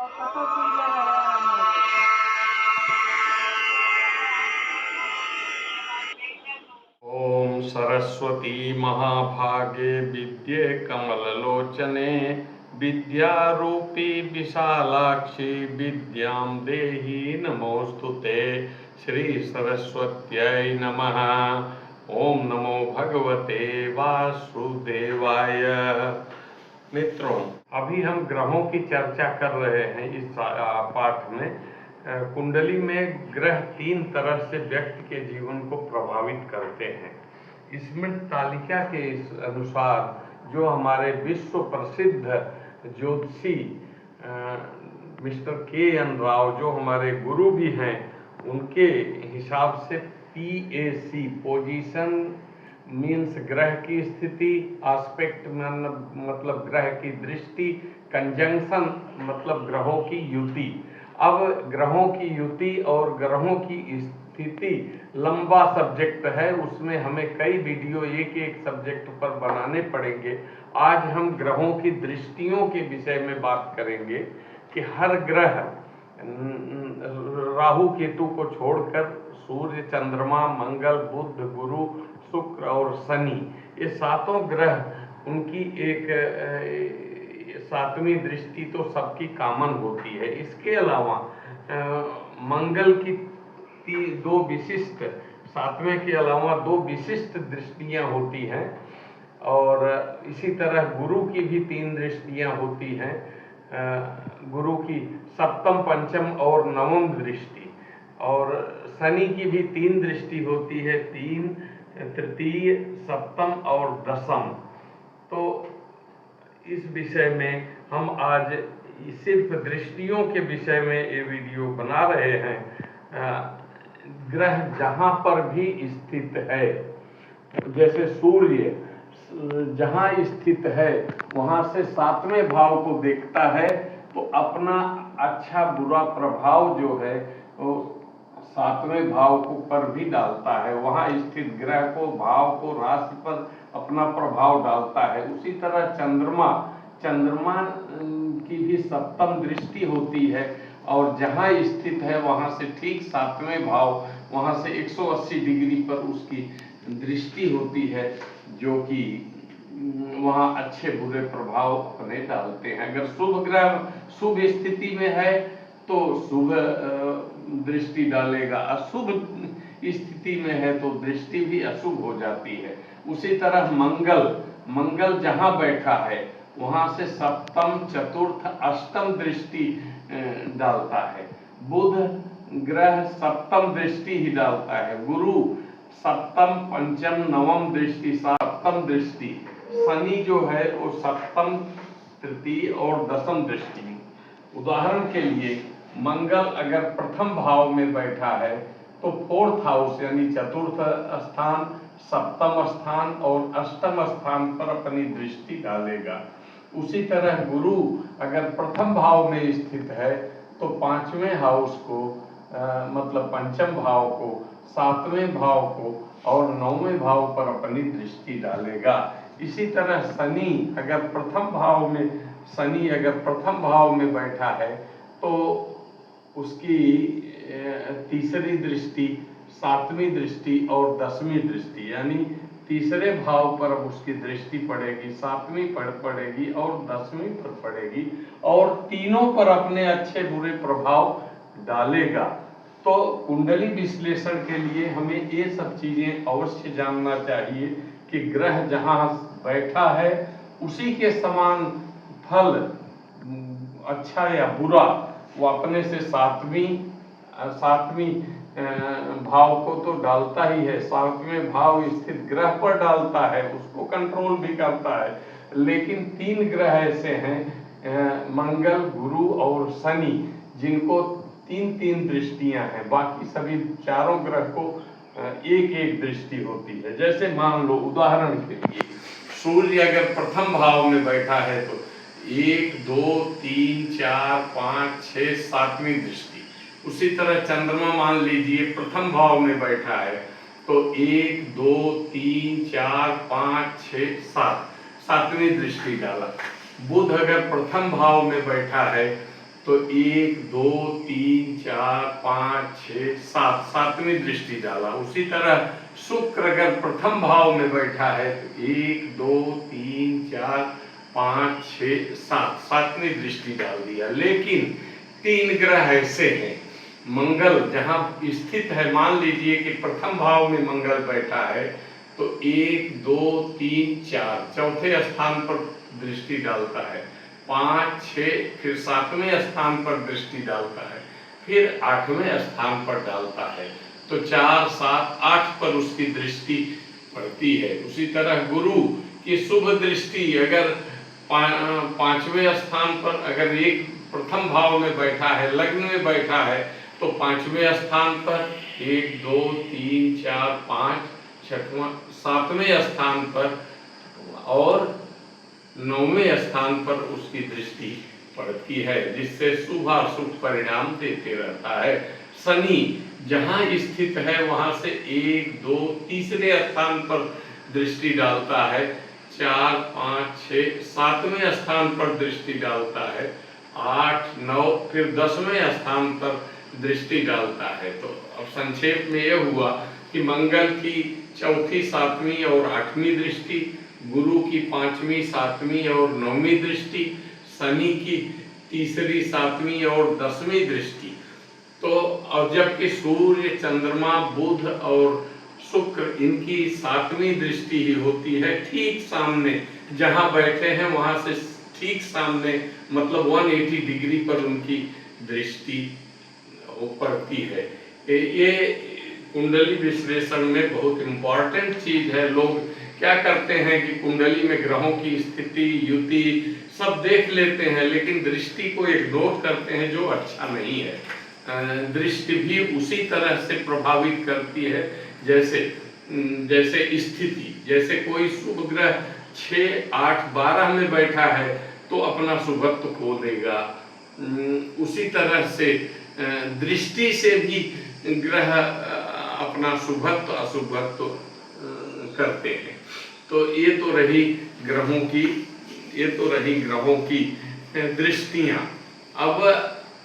ओम सरस्वती महाभागे विद्ये कमललोचने विद्यारूपी विशालाक्षी विद्यां देहि नमोस्तुते। श्री सरस्वत्यै नमः। ओम नमो भगवते वासुदेवाय। मित्रों, अभी हम ग्रहों की चर्चा कर रहे हैं। इस पाठ में कुंडली में ग्रह 3 तरह से व्यक्ति के जीवन को प्रभावित करते हैं। इसमें तालिका के अनुसार जो हमारे विश्व प्रसिद्ध ज्योतिषी मिस्टर के.एन. राव, जो हमारे गुरु भी हैं, उनके हिसाब से PAC पोजीशन मीन्स ग्रह की स्थिति, एस्पेक्ट मतलब ग्रह की दृष्टि, कंजंक्शन मतलब ग्रहों की युति। अब ग्रहों की युति और ग्रहों की स्थिति लंबा सब्जेक्ट है, उसमें हमें कई वीडियो एक एक सब्जेक्ट पर बनाने पड़ेंगे। आज हम ग्रहों की दृष्टियों के विषय में बात करेंगे कि हर ग्रह राहु केतु को छोड़कर सूर्य, चंद्रमा, मंगल, बुध, गुरु, शुक्र और शनि, ये सातों ग्रह उनकी एक 7वीं दृष्टि तो सबकी कॉमन होती है। इसके अलावा मंगल की 2 विशिष्ट, 7वें के अलावा 2 विशिष्ट दृष्टियां होती हैं, और इसी तरह गुरु की भी 3 दृष्टियां होती हैं। गुरु की 7म, 5म और 9वीं दृष्टि, और शनि की भी 3 दृष्टि होती है, 3, तृतीय, 7म और 10म। तो इस विषय में हम आज सिर्फ दृष्टियों के विषय में ये वीडियो बना रहे हैं। ग्रह जहाँ पर भी स्थित है, जैसे सूर्य जहाँ स्थित है वहाँ से 7वें भाव को देखता है, तो अपना अच्छा बुरा प्रभाव जो है वो 7वें भाव को पर भी डालता है। वहाँ स्थित ग्रह को, भाव को, राशि पर अपना प्रभाव डालता है। उसी तरह चंद्रमा की भी 7म दृष्टि होती है, और जहाँ स्थित है वहाँ से ठीक 7वें भाव, वहाँ से 180 डिग्री पर उसकी दृष्टि होती है, जो कि वहाँ अच्छे बुरे प्रभाव अपने डालते हैं। अगर शुभ ग्रह शुभ स्थिति में है तो शुभ दृष्टि डालेगा, अशुभ स्थिति में है तो दृष्टि भी अशुभ हो जाती है। उसी तरह मंगल जहाँ बैठा है वहाँ से 7म, 4th, 8म दृष्टि डालता है। बुध ग्रह 7म दृष्टि ही डालता है। गुरु 7म, 5म, 9वीं दृष्टि, 7म दृष्टि। शनि जो है वो 7म, तृतीय और 10म दृष्टि। उदाहरण के लिए मंगल अगर प्रथम भाव में बैठा है तो 4th हाउस यानी 4th स्थान, 7म स्थान और 8म स्थान पर अपनी दृष्टि डालेगा। उसी तरह गुरु अगर प्रथम भाव में स्थित है तो 5वें हाउस को मतलब 5म भाव को, 7वें भाव को और 9वें भाव पर अपनी दृष्टि डालेगा। इसी तरह शनि अगर प्रथम भाव में बैठा है तो उसकी तीसरी दृष्टि, 7वीं दृष्टि और 10वीं दृष्टि, यानी तीसरे भाव पर उसकी दृष्टि पड़ेगी, 7वीं पर पड़ेगी और 10वीं पर पड़ेगी, और तीनों पर अपने अच्छे बुरे प्रभाव डालेगा। तो कुंडली विश्लेषण के लिए हमें ये सब चीजें अवश्य जानना चाहिए कि ग्रह जहाँ बैठा है उसी के समान फल, अच्छा या बुरा, वो अपने से 7वीं भाव को तो डालता ही है। 7वें भाव स्थित ग्रह पर डालता है, उसको कंट्रोल भी करता है। लेकिन 3 ग्रह ऐसे हैं, मंगल, गुरु और शनि, जिनको 3 दृष्टियां हैं। बाकी सभी चारों ग्रह को एक दृष्टि होती है। जैसे मान लो उदाहरण के लिए सूर्य अगर प्रथम भाव में बैठा है तो 1, 2, 3, 4, 5, 6, 7वीं दृष्टि। उसी तरह चंद्रमा मान लीजिए प्रथम भाव में बैठा है तो 1, 2, 3, 4, 5, 6, 7, 7वीं दृष्टि डाला। बुध अगर प्रथम भाव में बैठा है तो 1 2 3 4 5 6 7 सातवीं दृष्टि डाला। उसी तरह शुक्र अगर प्रथम भाव में बैठा है तो 1 2 3 4 5 6 7 सातवीं दृष्टि डाल दिया। लेकिन 3 ग्रह ऐसे हैं, मंगल जहां स्थित है, मान लीजिए कि प्रथम भाव में मंगल बैठा है तो 1 2 3 4 चौथे स्थान पर दृष्टि डालता है, 5 6 फिर 7वें स्थान पर दृष्टि डालता है, फिर 8वें स्थान पर डालता है, तो 4 7 8 पर उसकी दृष्टि पड़ती है। उसी तरह गुरु की शुभ दृष्टि अगर 5वें स्थान पर, अगर एक प्रथम भाव में बैठा है, लग्न में बैठा है, तो 5वें स्थान पर 1 2 3 4 5 6वां 7वें स्थान पर और 9वें स्थान पर उसकी दृष्टि पड़ती है, जिससे शुभ अशुभ परिणाम देते रहता है। शनि जहां स्थित है वहां से 1 2 तीसरे स्थान पर दृष्टि डालता है, 4 5 6 7वें स्थान पर दृष्टि डालता है, 8 9 फिर 10वें स्थान पर दृष्टि डालता है। तो अब संक्षेप में यह हुआ कि मंगल की चौथी 7वीं और 8वीं दृष्टि, गुरु की 5वीं 7वीं और 9वीं दृष्टि, शनि की तीसरी 7वीं और 10वीं दृष्टि। तो और जबकि सूर्य चंद्रमा बुध और शुक्र इनकी 7वीं दृष्टि ही होती है, ठीक सामने जहां बैठे हैं वहां से ठीक सामने, मतलब 180 डिग्री पर उनकी दृष्टि पड़ती है। ये कुंडली विश्लेषण में बहुत इम्पोर्टेंट चीज है। लोग क्या करते हैं कि कुंडली में ग्रहों की स्थिति युति सब देख लेते हैं, लेकिन दृष्टि को इग्नोर करते हैं, जो अच्छा नहीं है। दृष्टि भी उसी तरह से प्रभावित करती है जैसे स्थिति। जैसे कोई शुभ ग्रह 6 8 12 में बैठा है तो अपना शुभत्व खो देगा, उसी तरह से दृष्टि से भी ग्रह अपना शुभत्व अशुभत्व करते हैं। तो ये तो रही ग्रहों की दृष्टियां। अब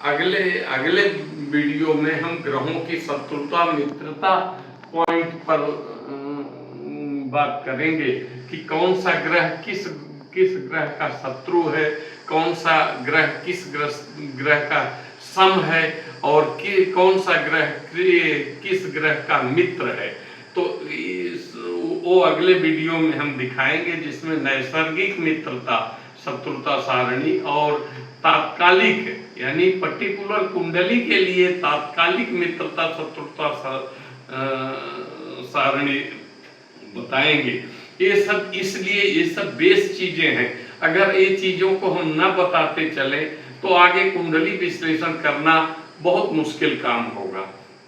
अगले वीडियो में हम ग्रहों की शत्रुता मित्रता पॉइंट पर बात करेंगे कि कौन सा ग्रह किस ग्रह का शत्रु है, कौन सा ग्रह किस ग्रह का सम है, और कौन सा ग्रह किस ग्रह का मित्र है। तो वो अगले वीडियो में हम दिखाएंगे, जिसमें नैसर्गिक मित्रता शत्रुता सारणी और तात्कालिक यानी पर्टिकुलर कुंडली के लिए तात्कालिक मित्रता शत्रुता सारणी बताएंगे। ये सब इसलिए ये सब बेस चीजें हैं। अगर ये चीजों को हम न बताते चले तो आगे कुंडली विश्लेषण करना बहुत मुश्किल काम होगा।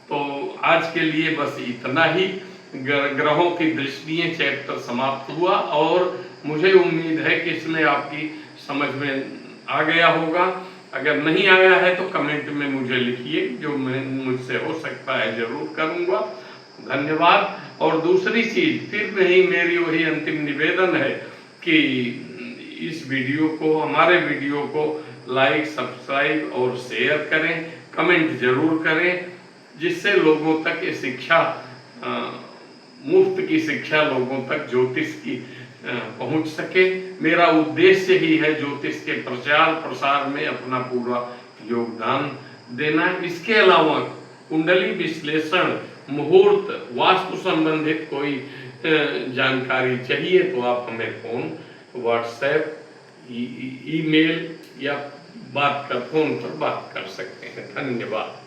तो आज के लिए बस इतना ही। ग्रहों की दृष्टियां चैप्टर समाप्त हुआ और मुझे उम्मीद है कि इसमें आपकी समझ में आ गया होगा। अगर नहीं आया है तो कमेंट में मुझे लिखिए, जो मुझसे हो सकता है जरूर करूंगा। धन्यवाद। और दूसरी चीज फिर नहीं, मेरी वही अंतिम निवेदन है कि इस वीडियो को, हमारे वीडियो को लाइक सब्सक्राइब और शेयर करें, कमेंट जरूर करें, जिससे लोगों तक ये शिक्षा, मुफ्त की शिक्षा लोगों तक ज्योतिष की पहुंच सके। मेरा उद्देश्य ही है ज्योतिष के प्रचार प्रसार में अपना पूरा योगदान देना। इसके अलावा कुंडली विश्लेषण, मुहूर्त, वास्तु संबंधित कोई जानकारी चाहिए तो आप हमें फोन, व्हाट्सएप, ईमेल या फोन पर बात कर सकते हैं। धन्यवाद।